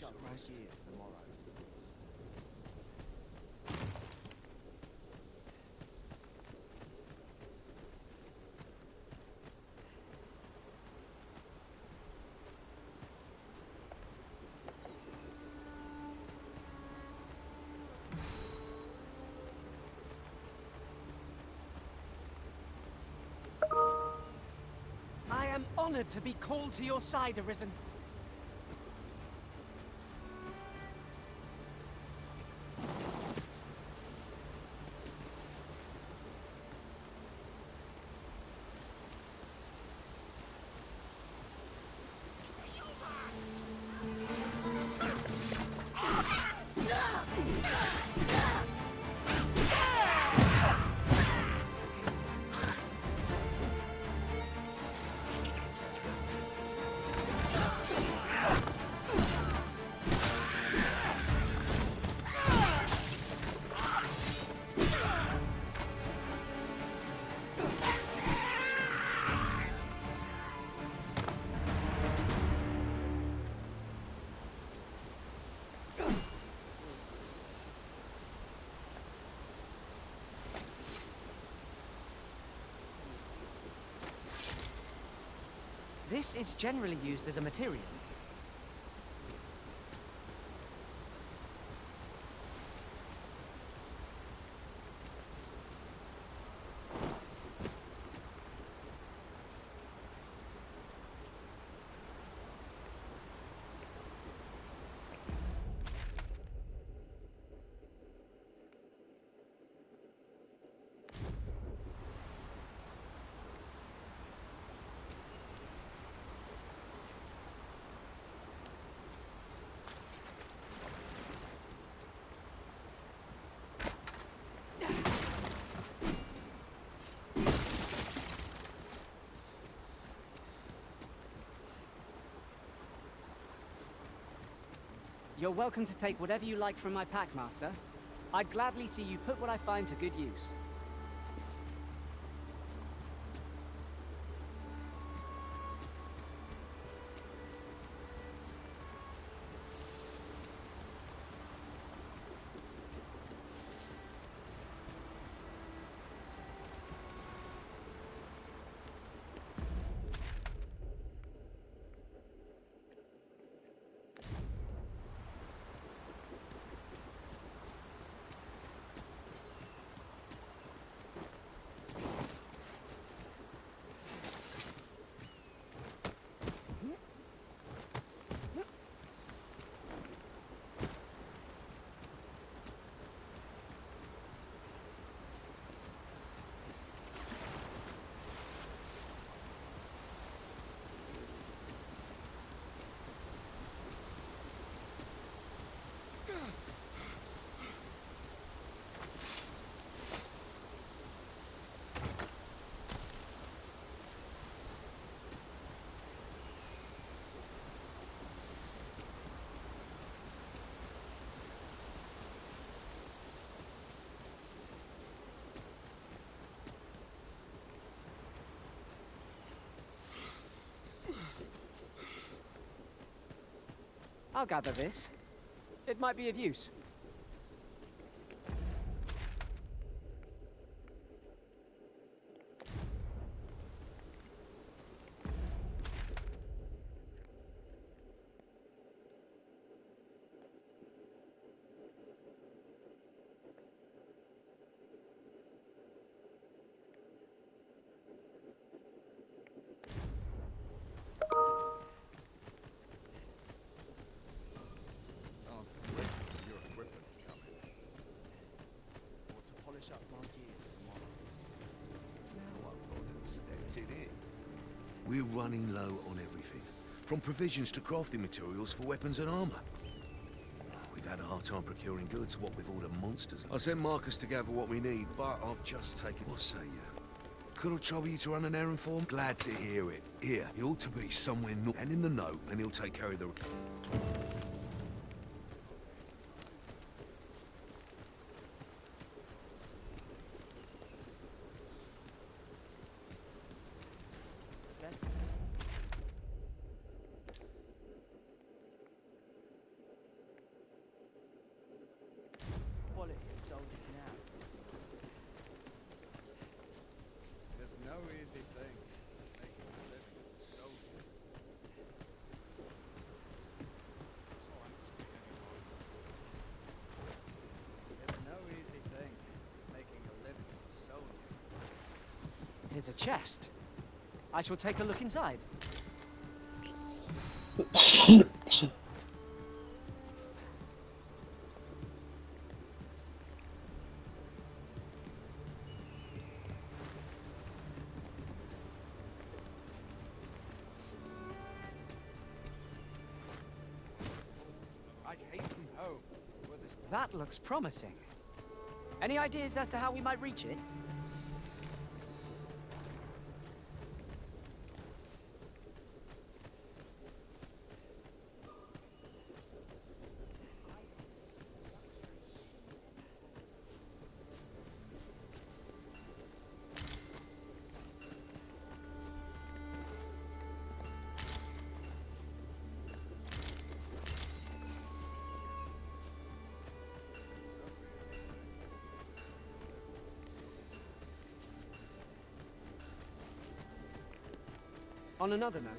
up my gear for tomorrow. I am honored to be called to your side, Arisen. This is generally used as a material. You're welcome to take whatever you like from my pack, Master. I'd gladly see you put what I find to good use. I'll gather this. It might be of use. Up my gear for tomorrow. Now I've gone and stepped it in. We're running low on everything, from provisions to crafting materials for weapons and armor. We've had a hard time procuring goods, what with all the monsters. I sent Marcus to gather what we need, but I've just taken... What say you? Could I trouble you to run an errand for him? Glad to hear it. Here, he ought to be somewhere north and in the know, and he'll take care of the... Here's a chest. I shall take a look inside. I'd hasten home. That looks promising. Any ideas as to how we might reach it? On another note,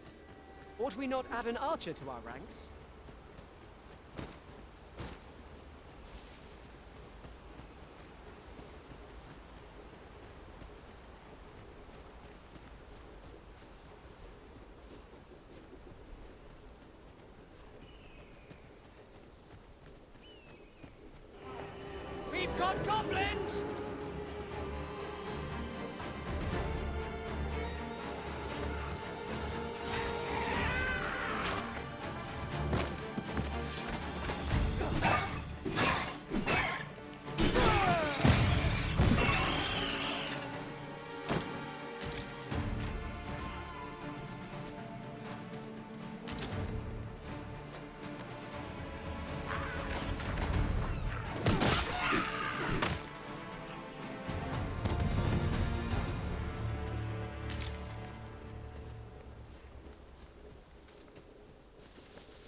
ought we not add an archer to our ranks? We've got goblins!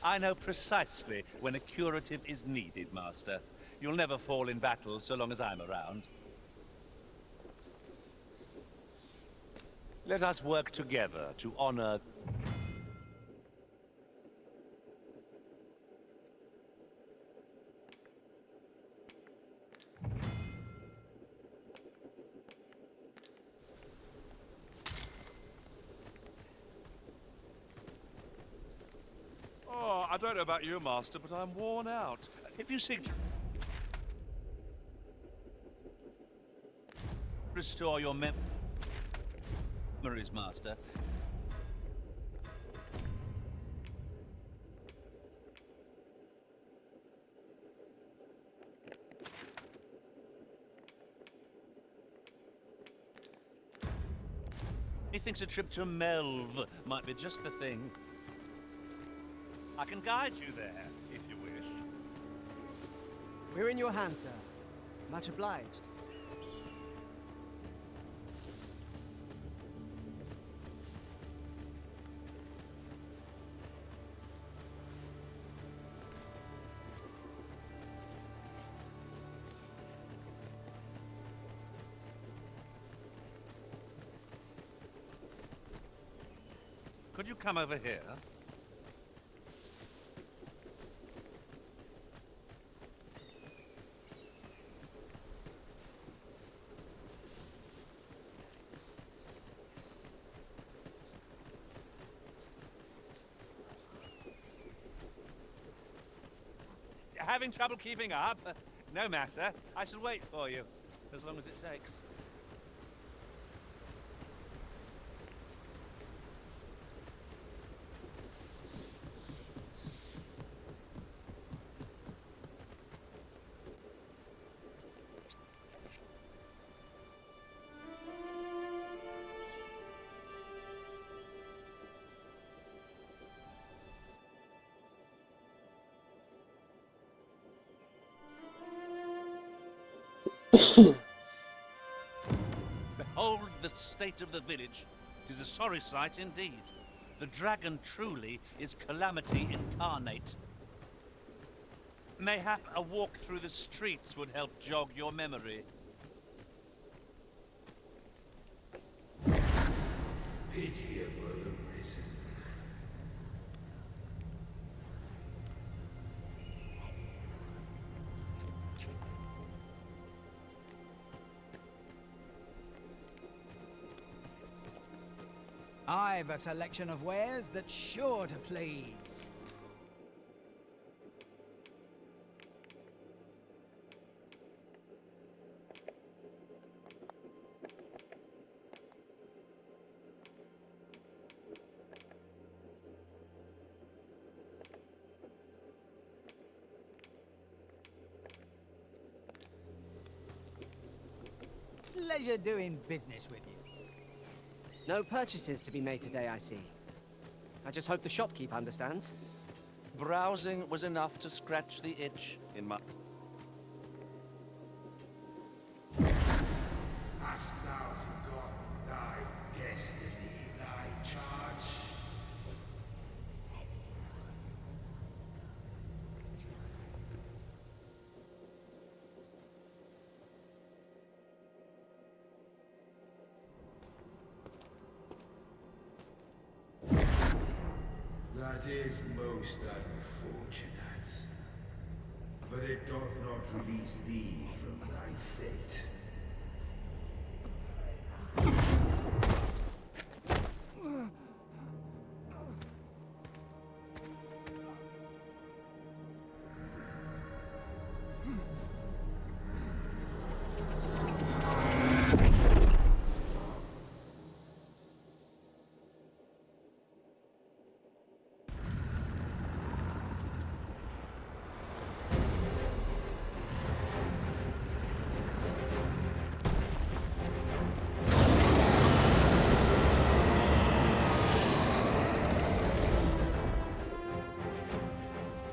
I know precisely when a curative is needed, Master. You'll never fall in battle so long as I'm around. Let us work together to honor... I don't know about you, Master, but I'm worn out. If you seek to restore your memories, Master, he thinks a trip to Melv might be just the thing. I can guide you there, if you wish. We're in your hands, sir. Much obliged. Could you come over here? Having trouble keeping up? No matter. I shall wait for you, as long as it takes. Behold the state of the village. 'Tis a sorry sight indeed. The dragon truly is calamity incarnate. Mayhap a walk through the streets would help jog your memory. Pity it were the risen. I've a selection of wares that's sure to please. Pleasure doing business with you. No purchases to be made today, I see. I just hope the shopkeep understands. Browsing was enough to scratch the itch in my... Hast thou forgotten thy destiny, thy charge? That is most unfortunate. But it doth not release thee from thy fate.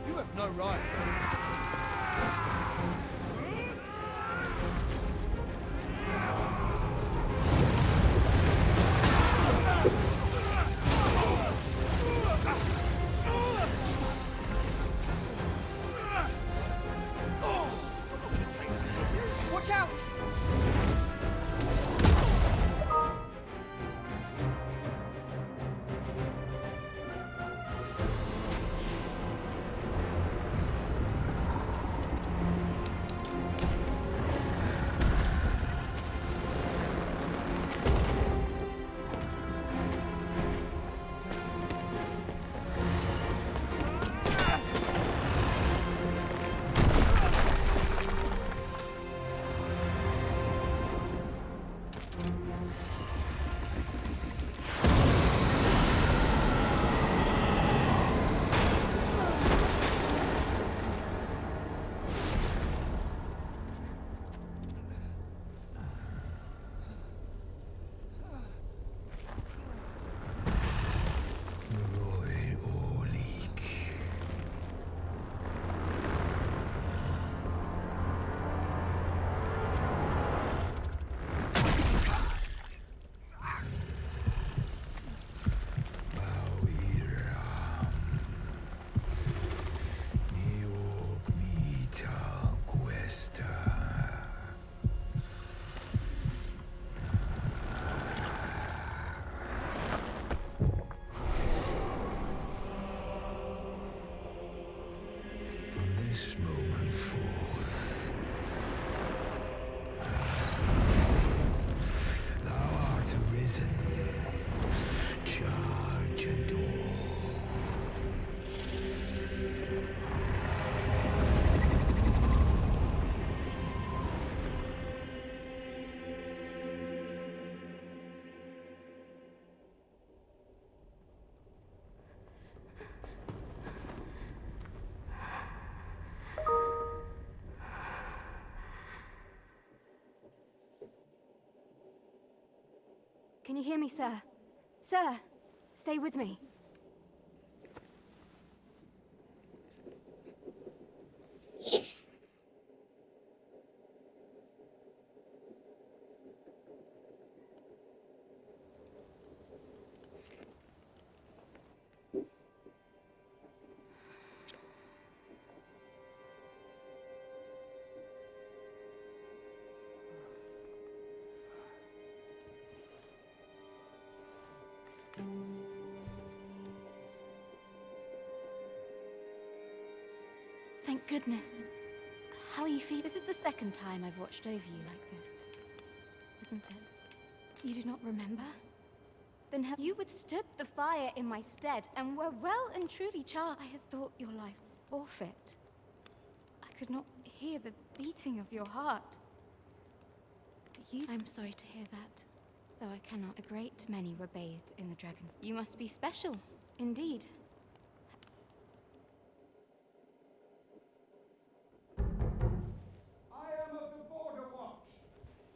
You have no right. Watch out! This moment forth, thou art arisen, charge and all. Can you hear me, sir? Sir, stay with me. Thank goodness. How are you feeling? This is the second time I've watched over you like this, isn't it? You do not remember? then you withstood the fire in my stead and were well and truly charged. I had thought your life forfeit. I could not hear the beating of your heart. But you... I'm sorry to hear that, though I cannot. A great many were bathed in the dragon's... You must be special, indeed. I am of the Border Watch.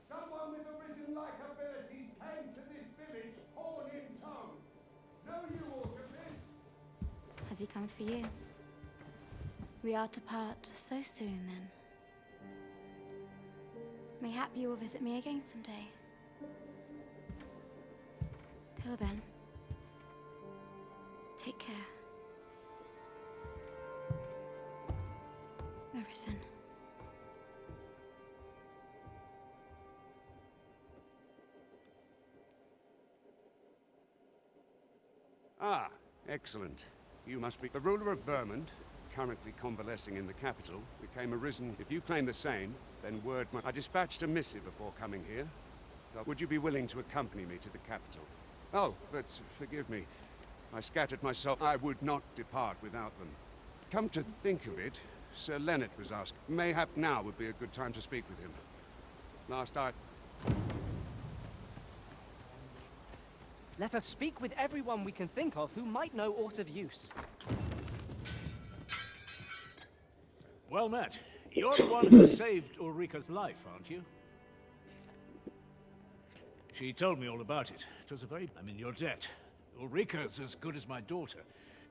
Someone with arisen-like abilities came to this village, horn in tow. Know you aught of this? Has he come for you? We are to part so soon, then. Mayhap you will visit me again someday. Till then, take care. Arisen. Ah, excellent. You must be the ruler of Vermont, currently convalescing in the capital, became arisen. If you claim the same, then word I dispatched a missive before coming here. Would you be willing to accompany me to the capital? Oh, but forgive me. I scattered myself. I would not depart without them. Come to think of it, Sir Leonard was asked. Mayhap now would be a good time to speak with him. Let us speak with everyone we can think of who might know aught of use. Well met. You're the one who saved Ulrika's life, aren't you? She told me all about it. It was I'm in your debt. Ulrika's as good as my daughter.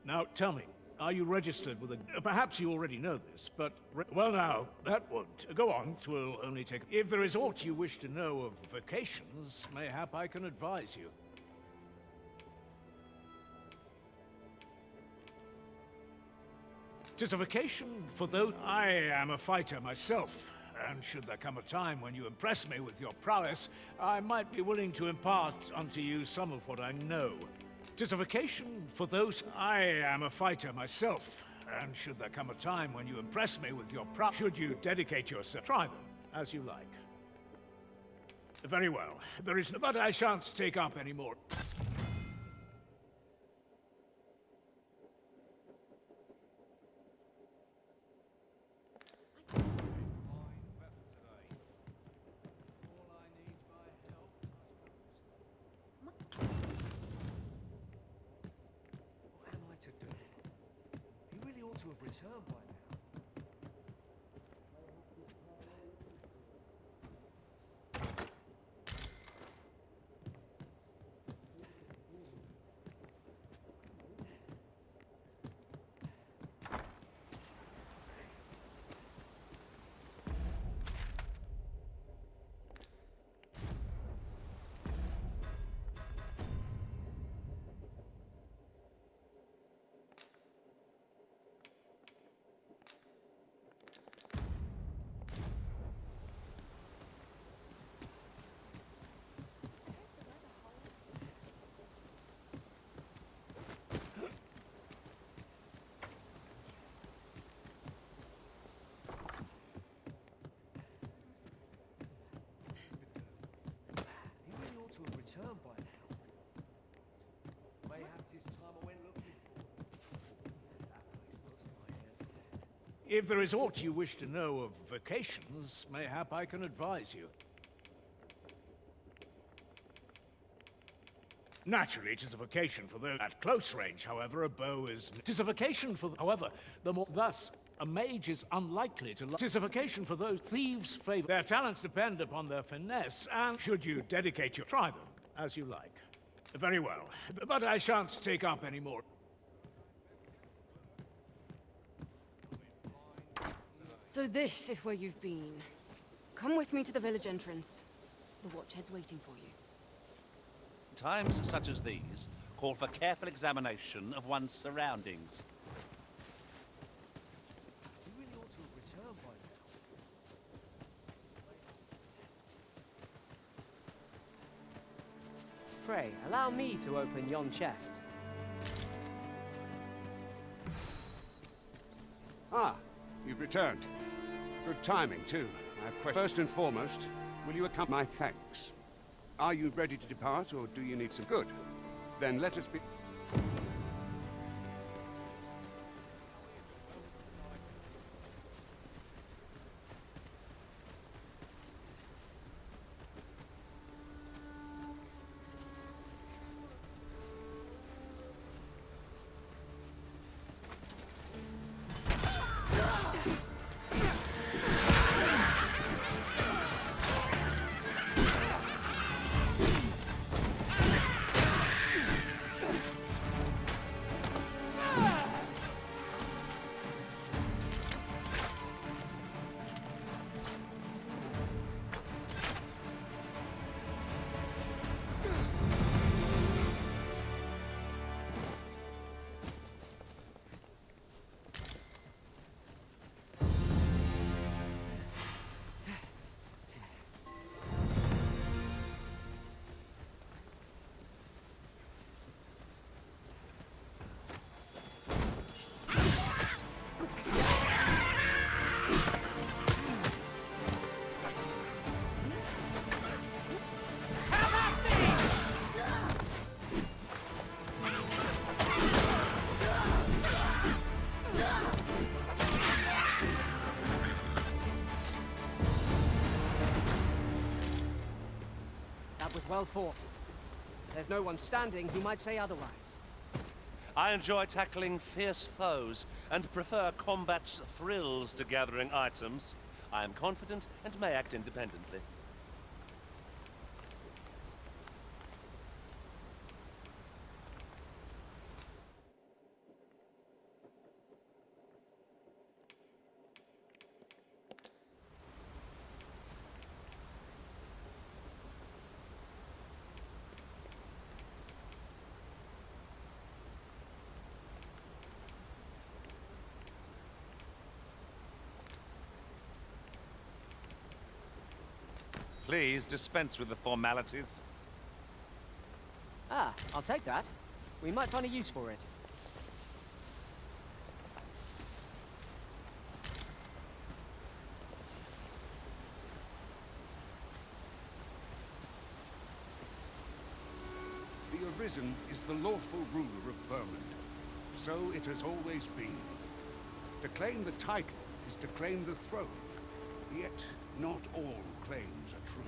Now, tell me, are you registered with a... Perhaps you already know this, but... Well now, that won't. Go on, 'twill only take... If there is aught you wish to know of vacations, mayhap I can advise you. 'Tis a vacation for those... I am a fighter myself, and should there come a time when you impress me with your prowess, I might be willing to impart unto you some of what I know. 'Tis a vacation for those... I am a fighter myself, and should there come a time when you impress me with your prowess, should you dedicate yourself... Try them, as you like. Very well, there is... But I shan't take up any more... To have returned by now. To have returned by now. Mayhap 'tis time I went looking for. That place puts my ears. If there is aught you wish to know of vacations, mayhap I can advise you. Naturally, it is a vacation for those at close range, however, a bow is... It is a vacation for... However, the more... Thus, a mage is unlikely to... It is a vacation for those thieves favor... Their talents depend upon their finesse, and should you dedicate your... Try them, as you like. Very well, but I shan't take up any more... So this is where you've been. Come with me to the village entrance. The watchhead's waiting for you. Times such as these call for careful examination of one's surroundings. You really ought to have returned by now. Pray, allow me to open yon chest. Ah, you've returned. Good timing, too. I have questions. First and foremost, will you accompany my thanks? Are you ready to depart, or do you need some good? Then let us be... That was well fought. There's no one standing who might say otherwise. I enjoy tackling fierce foes and prefer combat's thrills to gathering items. I am confident and may act independently. Please dispense with the formalities. Ah, I'll take that. We might find a use for it. The Arisen is the lawful ruler of Vermund. So it has always been. To claim the title is to claim the throne. Yet, not all claims are true.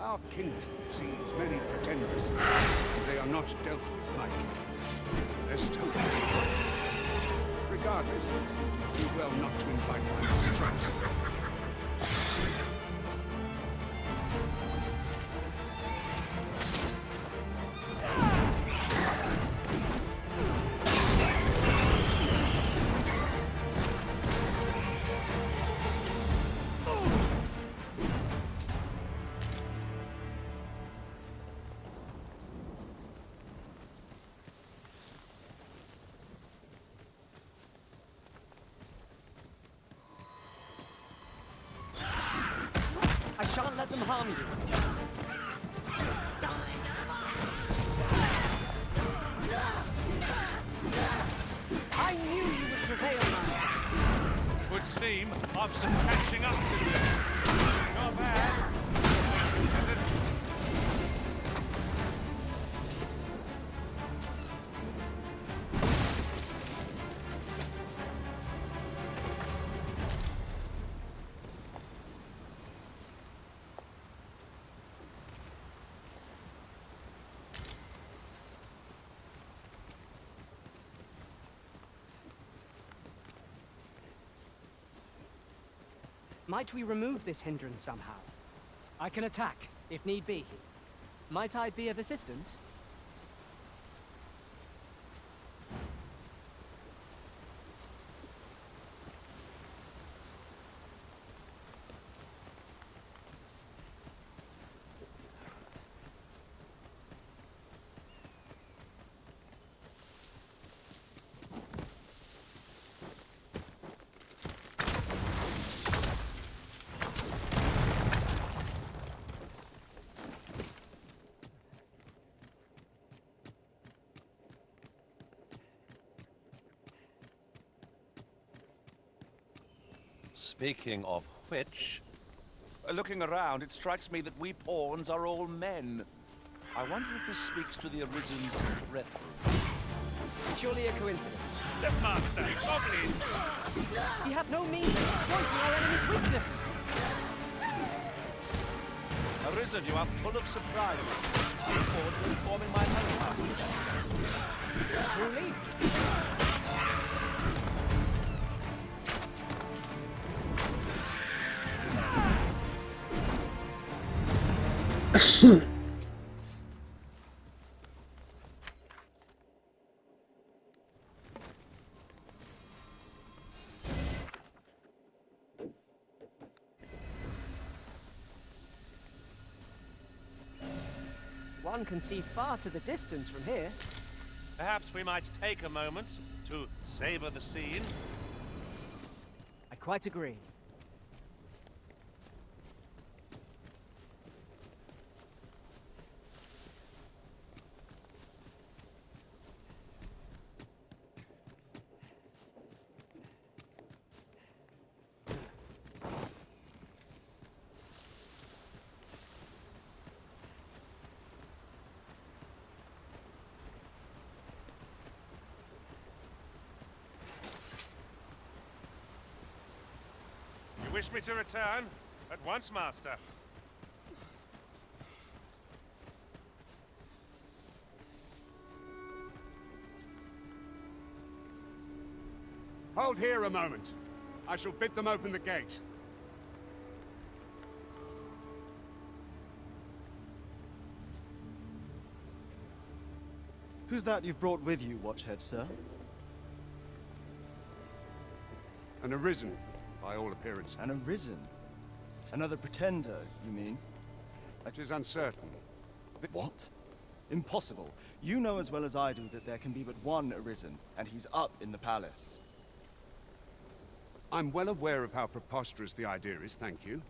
Our kindred sees many pretenders, and they are not dealt with lightly. There's still hope. Regardless, do well not to invite my mistrust. I shan't let them harm you. I knew you would prevail, Master. Would seem I've some catching up to do. Not bad. Might we remove this hindrance somehow? I can attack, if need be. Might I be of assistance? Speaking of which, looking around, it strikes me that we pawns are all men. I wonder if this speaks to the Arisen's reference. Surely a coincidence. The Master! Goblins! We have no means of exploiting our enemy's weakness. Arisen, you are full of surprises. I look forward to informing my own master. Truly? One can see far to the distance from here. Perhaps we might take a moment to savor the scene. I quite agree. Wish me to return? At once, Master. Hold here a moment. I shall bid them open the gate. Who's that you've brought with you, Watchhead, sir? An Arisen, by all appearance. An Arisen? Another pretender, you mean? It is uncertain. What? Impossible. You know as well as I do that there can be but one Arisen, and he's up in the palace. I'm well aware of how preposterous the idea is, thank you.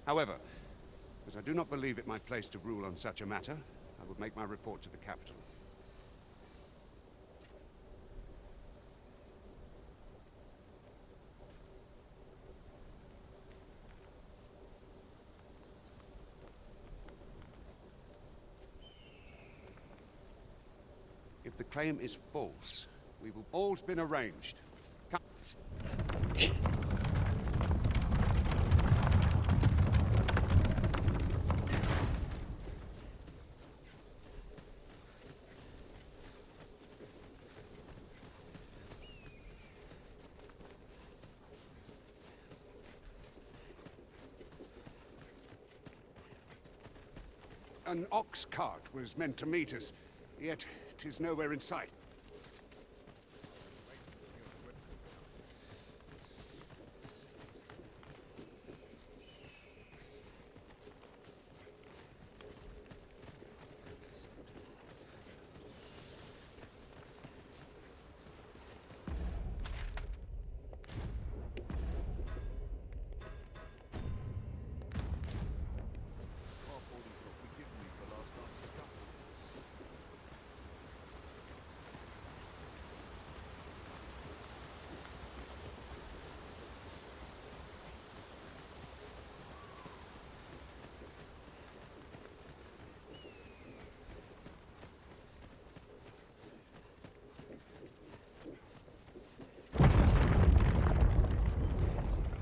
However, as I do not believe it my place to rule on such a matter, I would make my report to the capital. If the claim is false, we will all's been arranged. Come. An ox cart was meant to meet us, yet it is nowhere in sight.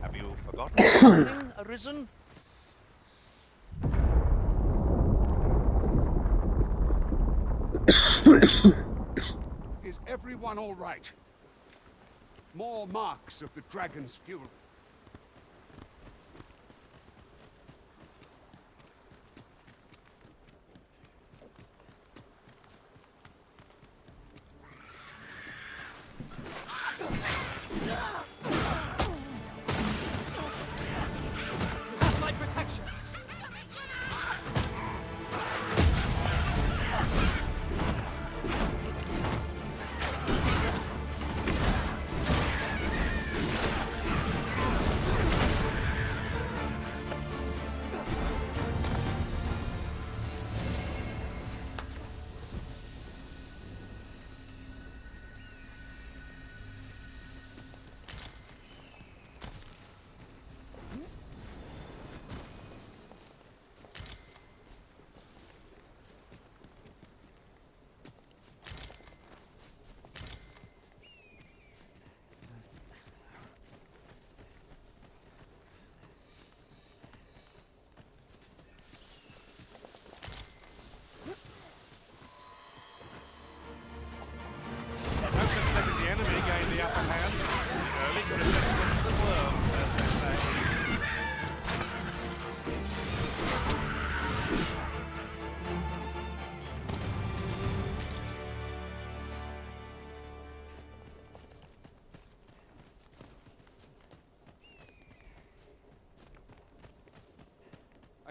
Have you forgotten something, Arisen? Is everyone all right? More marks of the dragon's fury. Have my protection!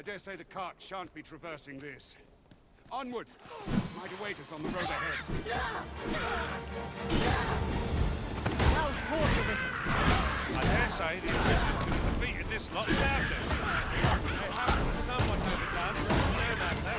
I dare say the cart shan't be traversing this. Onward! Might await us on the road ahead. I dare say the Inquisitor could have defeated this lot without it. They have were somewhat overdone, but no matter.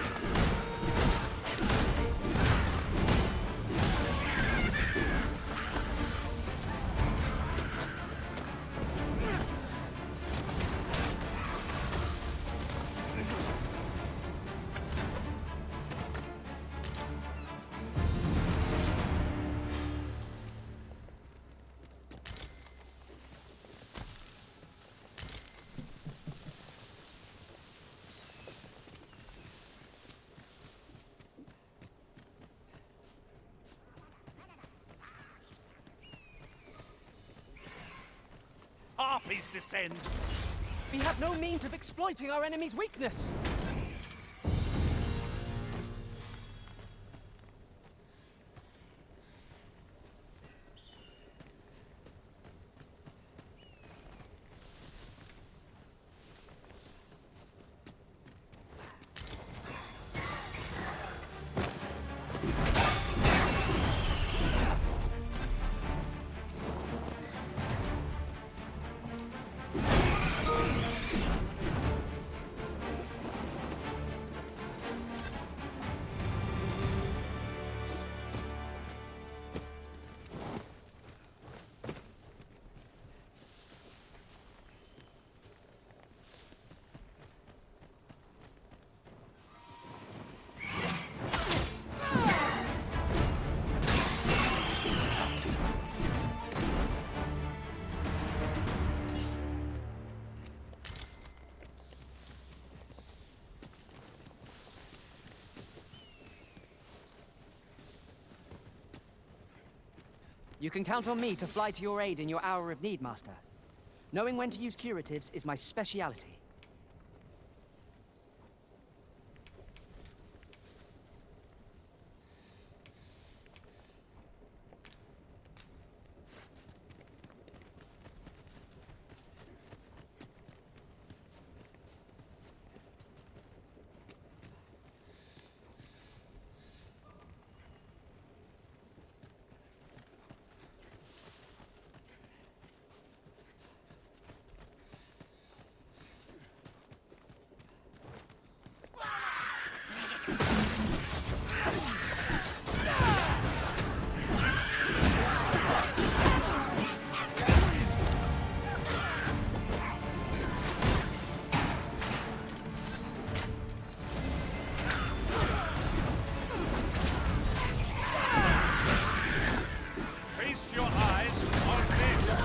Harpies descend! We have no means of exploiting our enemy's weakness. You can count on me to fly to your aid in your hour of need, Master. Knowing when to use curatives is my speciality. Feast your eyes on this!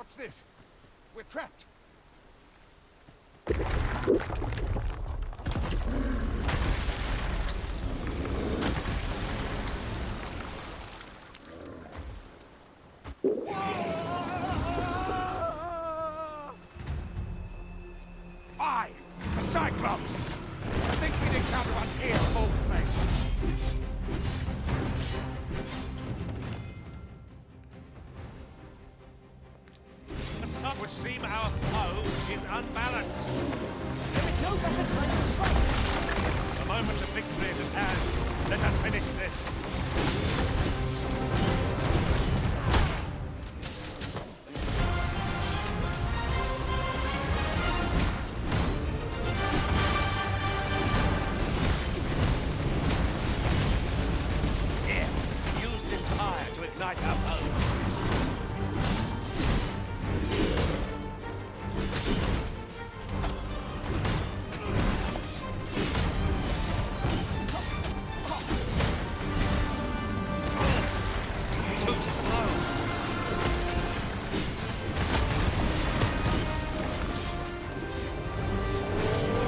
What's this? We're trapped. Fie! A Cyclops! I think we'd encounter one here of all places. The sun would seem our foe is unbalanced. There is no better time to strike. The moment of victory is at hand. Let us finish this. Here, use this fire to ignite our foes. Too slow.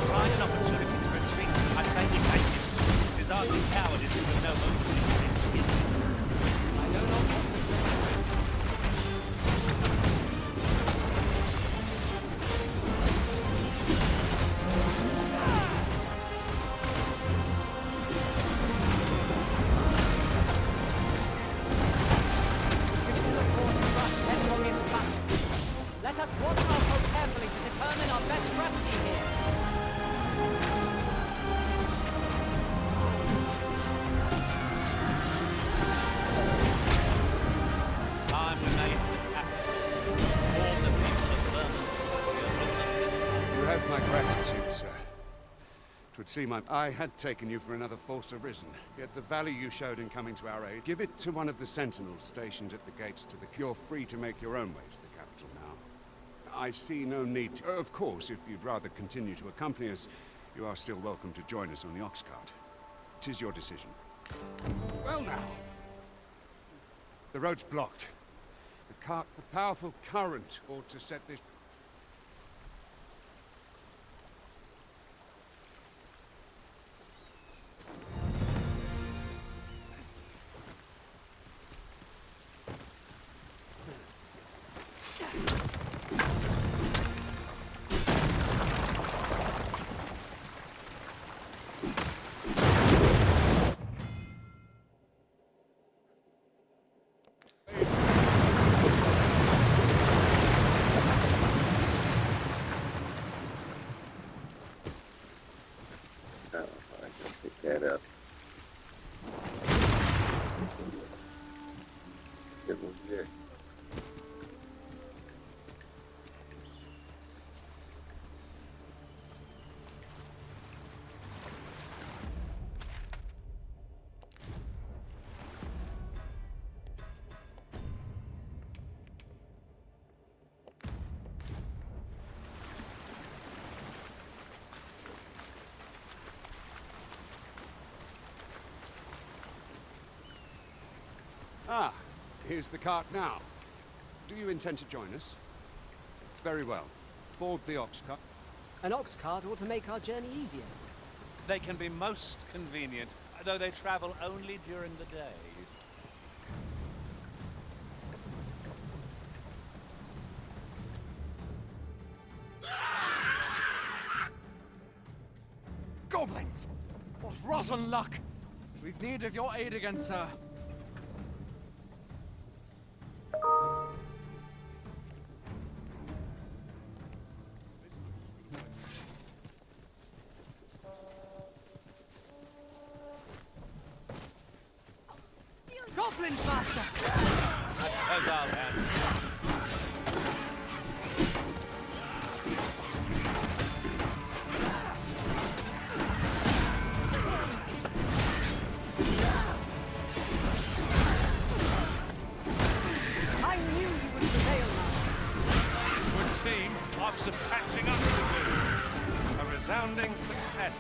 Find an opportunity to retreat. I say we take it. Disarming cowardice with no mercy. I know not what to say. Rush headlong into battle. Let us watch our foe carefully to determine our best strategy here. It's time we made the capital. All the people of Vermont. You have my gratitude, sir. 'Twould seem I had taken you for another false arisen, yet the value you showed in coming to our aid, give it to one of the sentinels stationed at the gates to the... You're free to make your own way to the capital now. I see no need to... Of course, if you'd rather continue to accompany us, you are still welcome to join us on the ox cart. 'Tis your decision. Well now. The road's blocked. The powerful current ought to set this... Oh, I can pick that up. It was there. Ah, here's the cart now. Do you intend to join us? Very well. Board the ox cart. An ox cart ought to make our journey easier. They can be most convenient, though they travel only during the day. Goblins! What rotten luck! We've need of your aid again, sir. Goblins, master! I suppose I'll handle it. I knew you would prevail, master. Would seem I've some catching up to do. A resounding success.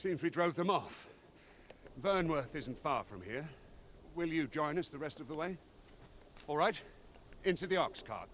Seems we drove them off. Vernworth isn't far from here. Will you join us the rest of the way? All right. Into the ox cart.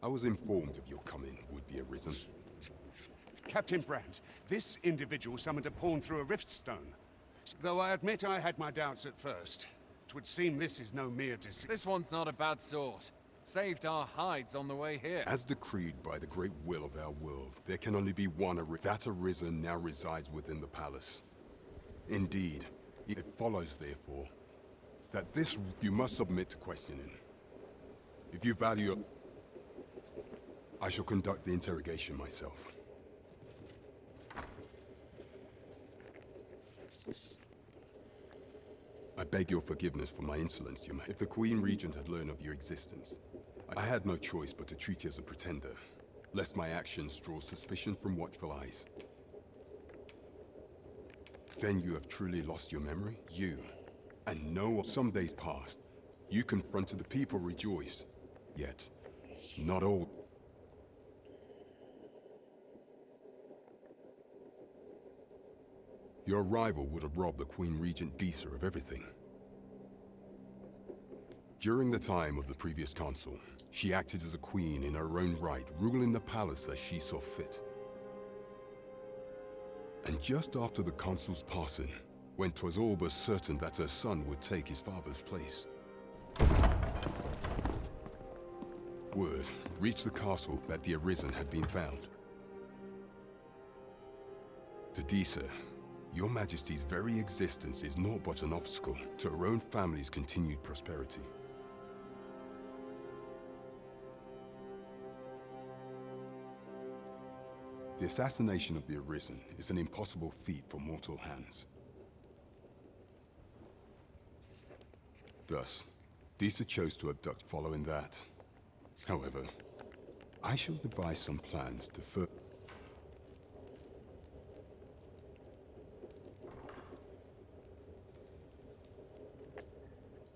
I was informed of your coming would be arisen. Captain Brandt, this individual summoned a pawn through a rift stone. Though I admit I had my doubts at first. It would seem this is no mere deceit. This one's not a bad sort. Saved our hides on the way here. As decreed by the great will of our world, there can only be one that arisen now resides within the palace. Indeed, it follows, therefore, that this you must submit to questioning. If you value I shall conduct the interrogation myself. I beg your forgiveness for my insolence, Your Majesty. If the Queen Regent had learned of your existence, I had no choice but to treat you as a pretender, lest my actions draw suspicion from watchful eyes. Then you have truly lost your memory? You, and no one. Some days passed. You confronted the people, rejoiced. Yet, not all. Your arrival would have robbed the Queen Regent Disa of everything. During the time of the previous consul, she acted as a queen in her own right, ruling the palace as she saw fit. And just after the consul's passing, when 'twas all but certain that her son would take his father's place, word reached the castle that the Arisen had been found. To Disa, Your Majesty's very existence is naught but an obstacle to her own family's continued prosperity. The assassination of the Arisen is an impossible feat for mortal hands. Thus, Disa chose to abduct following that. However, I shall devise some plans to further.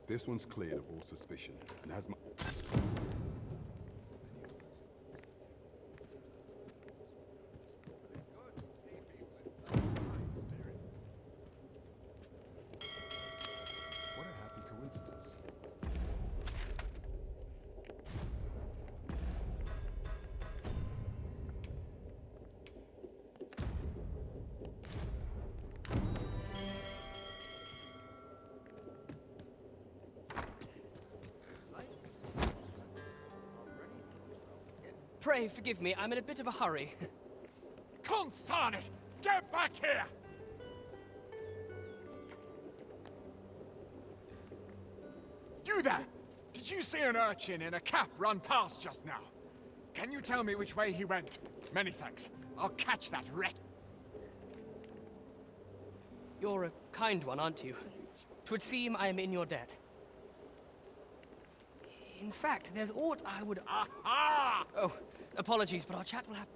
This one's cleared of all suspicion, and has my... What a happy coincidence. Pray forgive me, I'm in a bit of a hurry. Consign it! Get back here! You there! Did you see an urchin in a cap run past just now? Can you tell me which way he went? Many thanks. I'll catch that wreck. You're a kind one, aren't you? 'Twould seem I am in your debt. In fact, there's aught I would... Aha! Oh, apologies, but our chat will have...